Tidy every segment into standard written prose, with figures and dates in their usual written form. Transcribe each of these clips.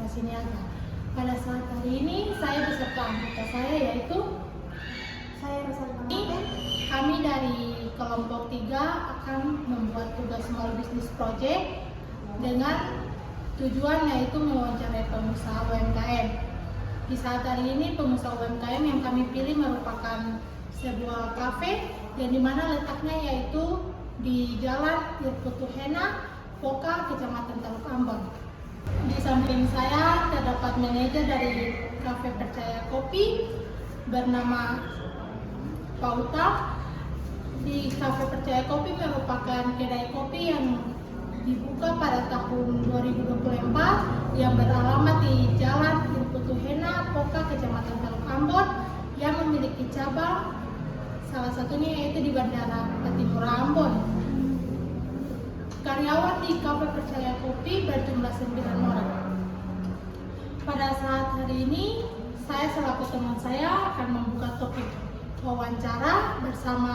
sini aja. Pada saat hari ini saya beserta anggota saya, yaitu Saya Rosalina. kami dari kelompok 3 akan membuat tugas small business project dengan tujuan yaitu mewawancarai pengusaha UMKM. Di saat hari ini pengusaha UMKM yang kami pilih merupakan sebuah kafe yang dimana letaknya yaitu di Jalan Irputu Hena, Poka, Kecamatan Teluk Ambon. Di samping saya terdapat manajer dari Kafe Percaya Kopi bernama Pauta. Di Kafe Percaya Kopi merupakan kedai kopi yang dibuka pada tahun 2024 yang beralamat di Jalan Irputu Hena, Poka, Kecamatan Teluk Ambon, yang memiliki cabang salah satunya yaitu di Bandara Patimura Ambon. Karyawan di Kafe Percaya Kopi berjumlah 9 orang. Pada saat hari ini saya selaku teman saya akan membuka topik wawancara bersama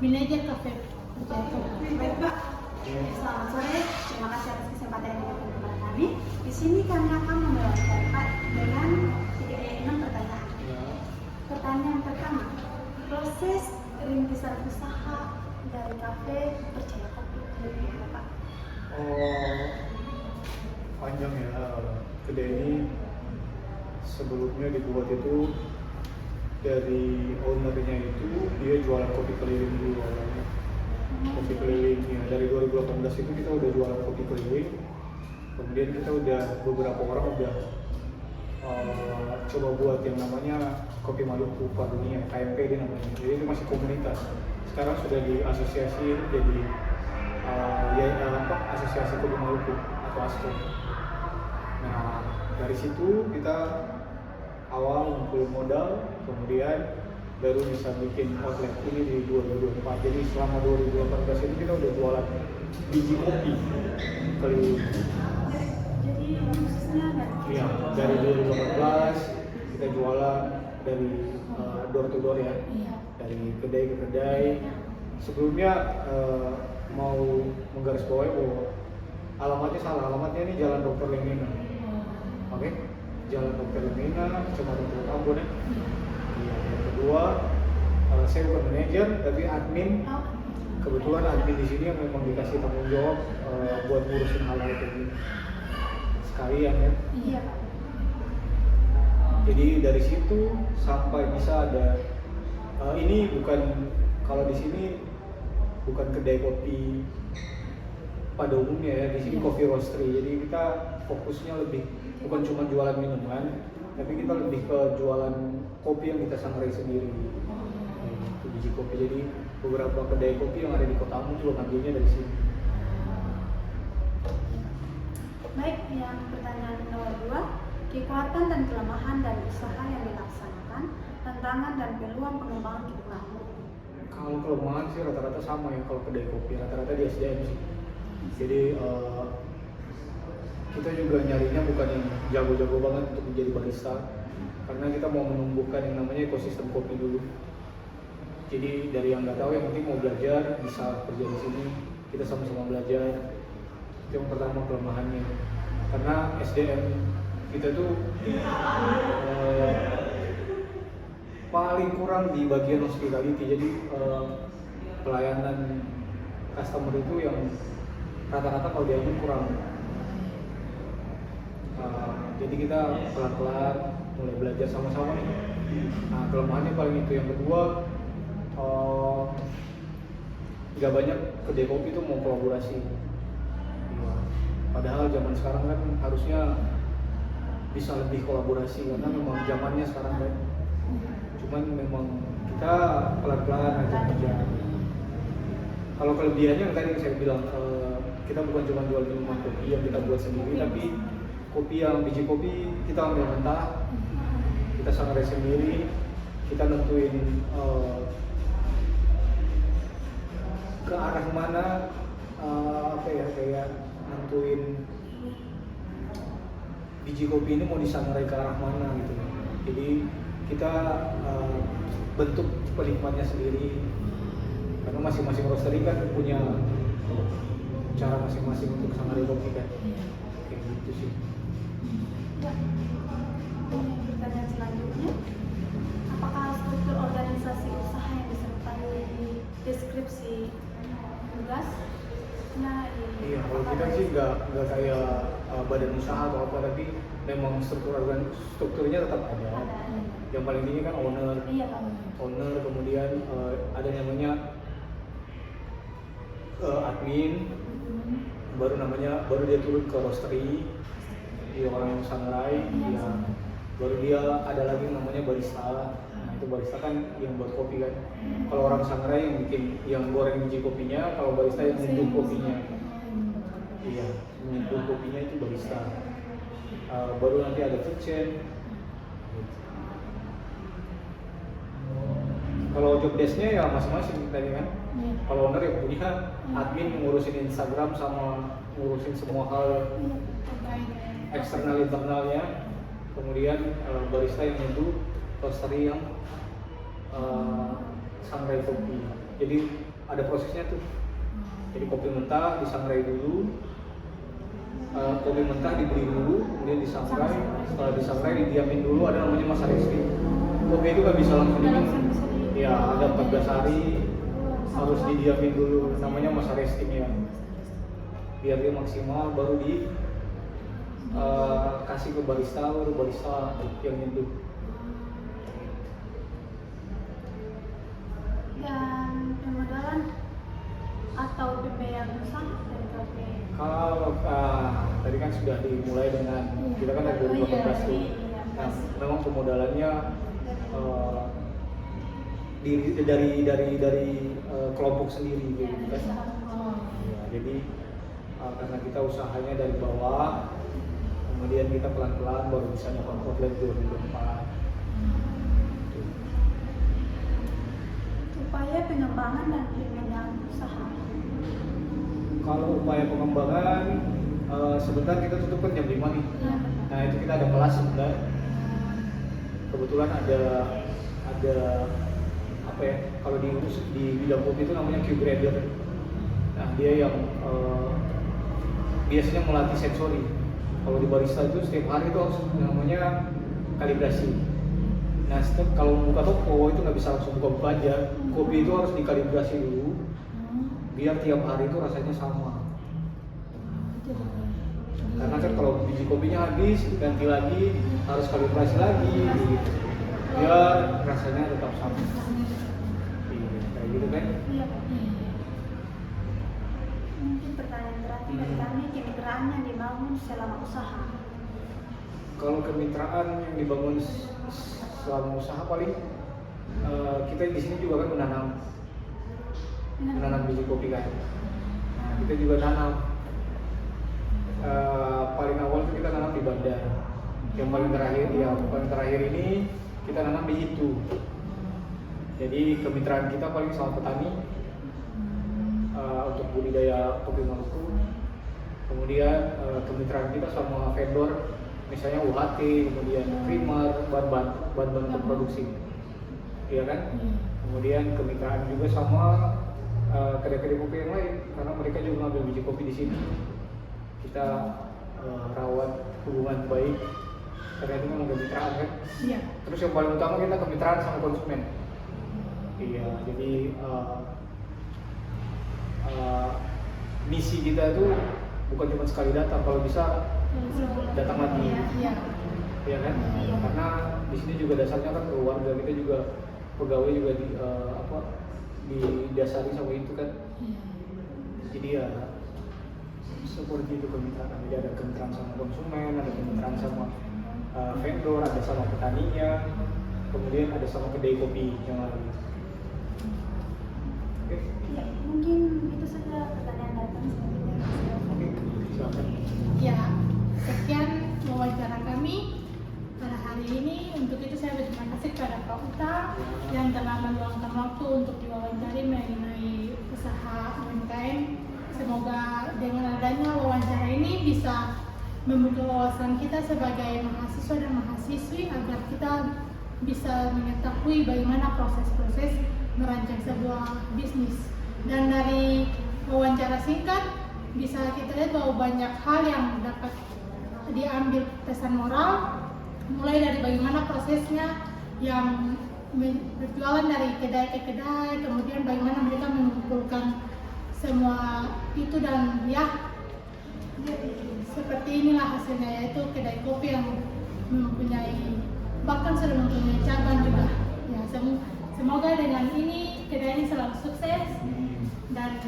manajer Kafe Percaya Kopi. Baik, Pak. Selamat sore. Terima kasih atas kesempatan yang diberikan kepada kami. Di sini kami akan mewawancarai Pak dengan 6 pertanyaan. Pertanyaan pertama, proses rintisan usaha dari Kafe Percaya Kopi bagaimana, Pak? Panjang ya. Kedai ini sebelumnya dibuat itu dari ownernya itu dia jualan kopi keliling dulu awalnya. Kopi keliling ya, dari 2018 itu kita udah jualan kopi keliling. Kemudian kita udah beberapa orang udah coba buat yang namanya Kopi Maluku Dunia, KMP dia namanya. Jadi itu masih komunitas. Sekarang sudah diasosiasi jadi Asosiasi Kopi Maluku atau ASKO. Nah dari situ kita awal ngumpul modal, kemudian baru bisa bikin outlet ini di 2024. Jadi selama 2018 ini kita udah jualan biji kopi keliling. Jadi khususnya Iya, dari 2018 kita jualan dari door to door ya, dari kedai ke kedai. Sebelumnya mau menggarisbawahi bahwa alamatnya salah, alamatnya ini Jalan Dr. Lemina. Oke, Jalan Dr. Lemina, Kecamatan Teluk Ambon ya. Iya, yang kedua saya bukan manajer tapi admin. Kebetulan admin di sini yang memang dikasih tanggung jawab buat ngurusin hal-hal kayak gini sekalian ya. Iya, Pak. Jadi dari situ sampai bisa ada ini bukan, kalau di sini bukan kedai kopi pada umumnya ya, di sini coffee roastery. Jadi kita fokusnya lebih bukan cuma jualan minuman, tapi kita lebih ke jualan kopi yang kita sangrai sendiri. Itu biji kopi. Jadi beberapa kedai kopi yang ada di Kota Ambon juga ngambilnya dari sini. Baik, yang pertanyaan nomor 2, kekuatan dan kelemahan dari usaha yang dilaksanakan, tantangan dan peluang pengembangan ke depan. Kalau kelemahan sih rata-rata sama ya, kalau kedai kopi rata-rata di SDM sih. Jadi kita juga nyarinya bukan yang jago-jago banget untuk menjadi barista, karena kita mau menumbuhkan yang namanya ekosistem kopi dulu. Jadi dari yang nggak tahu, yang penting mau belajar bisa kerja di sini, kita sama-sama belajar. Itu yang pertama kelemahannya, karena SDM kita tuh paling kurang di bagian hospitality. Jadi pelayanan customer itu yang rata-rata kalau diambil kurang. Jadi kita pelan-pelan mulai belajar sama-sama nih. Nah, kelemahannya paling itu. Yang kedua, nggak banyak kedai kopi itu mau kolaborasi. Padahal zaman sekarang kan harusnya bisa lebih kolaborasi, karena memang zamannya sekarang kan. Cuman memang kita pelan-pelan aja kerja. Kalau kelebihannya yang tadi saya bilang, kita bukan cuma jual minuman kopi yang kita buat sendiri, tapi kopi yang biji kopi kita ambil mentah, kita sangrai sendiri, kita nentuin ke arah mana, kayak nentuin biji kopi ini mau disangrai ke arah mana gitu. Jadi kita bentuk penikmatnya sendiri, karena masing-masing roastery kan punya cara masing-masing untuk sangrai kopi kan. Kayak gitu sih. deskripsi tugas. Nah, Iya, kalau kita sih nggak kayak badan usaha atau apa, tapi memang strukturnya tetap ada. Yang paling tinggi kan owner, Iya, Pak. owner, kemudian ada namanya admin, baru dia turun ke roastery, dia orang yang sangrai, dia baru dia ada lagi namanya barista. Nah itu barista kan yang buat kopi kan. Kalau orang sangrai yang bikin, yang goreng biji kopinya, kalau barista yang nyeduh kopinya. Iya, nyeduh kopinya itu barista. Baru nanti ada kitchen. Kalau job desk-nya ya masing-masing tadi kan. Kalau owner ya punya admin ngurusin Instagram sama ngurusin semua hal eksternal internalnya. Kemudian barista yang nyeduh, roastery yang sangrai kopi. Jadi ada prosesnya tuh. Jadi kopi mentah disangrai dulu, kopi mentah dibeli dulu, kemudian disangrai. Setelah disangrai didiamin dulu, ada namanya masa resting. Kopi itu nggak bisa langsung diminum. Ya ada 14 hari harus didiamin dulu, namanya masa resting ya. Biar dia maksimal, baru di kasih ke barista, baru barista yang nyeduh. Dan pemodalan atau biaya besar dari kopi. Kalau tadi kan sudah dimulai dengan kita kan dari 2018 tuh. Nah, memang pemodalannya dari kelompok sendiri gitu kan. Ya, jadi karena kita usahanya dari bawah, kemudian kita pelan-pelan baru bisa nyoba outlet 2024. Upaya pengembangan dan pembinaan usaha. Kalau upaya pengembangan sebentar kita tutup kan jam 5 nih. Nah itu kita ada kelas sebentar. Kebetulan ada apa ya? Kalau di bidang kopi itu namanya Q grader. Nah dia yang biasanya melatih sensori. Kalau di barista itu setiap hari itu harus namanya kalibrasi. Nah kalau buka toko itu nggak bisa langsung buka aja. Kopi itu harus dikalibrasi dulu. Biar tiap hari itu rasanya sama. Karena kan kalau biji kopinya habis, ganti lagi, harus kalibrasi lagi, gitu. Biar rasanya tetap sama. Kayak gitu kan? Iya, Pak. Mungkin pertanyaan terakhir dari kami, kemitraan yang dibangun selama usaha. Kalau kemitraan yang dibangun selama usaha paling kita di sini juga kan menanam biji kopi kan. Nah, kita juga nanam. Paling awal itu kita nanam di bandar. Yang paling terakhir ini kita nanam di Hitu. Jadi kemitraan kita paling sama petani untuk budidaya kopi Maluku. Kemudian kemitraan kita sama vendor, misalnya UHT, kemudian primer, bahan-bahan produksi, iya kan? Kemudian kemitraan juga sama kedai-kedai kopi yang lain, karena mereka juga ngambil biji kopi di sini. Kita rawat hubungan baik, karena itu memang kemitraan kan. Iya. Terus yang paling utama kita kemitraan sama konsumen. Iya, jadi misi kita itu bukan cuma sekali datang, kalau bisa datang lagi. Iya. Iya kan? Karena di sini juga dasarnya kan keluarga, kita juga pegawai juga didasari sama itu kan. Jadi ya seperti itu kemitraan. Jadi ada kemitraan sama konsumen, ada kemitraan sama vendor, ada sama petaninya, kemudian ada sama kedai kopi yang lain. Oke. Ya, mungkin itu saja pertanyaan dari kami selanjutnya. Oke, silakan. Ya, sekian wawancara kami pada hari ini. Untuk itu saya berterima kasih kepada Pak Uta yang telah meluangkan waktu untuk diwawancari mengenai usaha UMKM. Semoga dengan adanya wawancara ini bisa membuka wawasan kita sebagai mahasiswa dan mahasiswi agar kita bisa mengetahui bagaimana proses-proses merancang sebuah bisnis. Dan dari wawancara singkat bisa kita lihat bahwa banyak hal yang dapat diambil pesan moral, mulai dari bagaimana prosesnya yang berjualan dari kedai ke kedai, kemudian bagaimana mereka mengumpulkan semua itu dan ya seperti inilah hasilnya, yaitu kedai kopi yang mempunyai bahkan sudah mempunyai cabang juga. Ya, semoga dengan ini kedai ini selalu sukses dan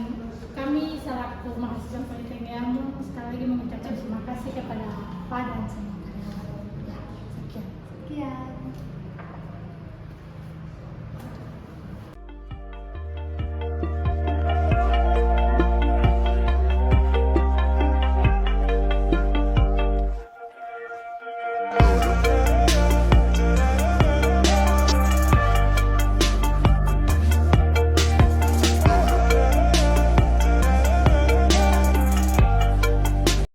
kami selaku mahasiswa Politeknik Ambon sekali lagi mengucapkan terima kasih kepada Pak dan semua karyawan. Ya, sekian. Sekian.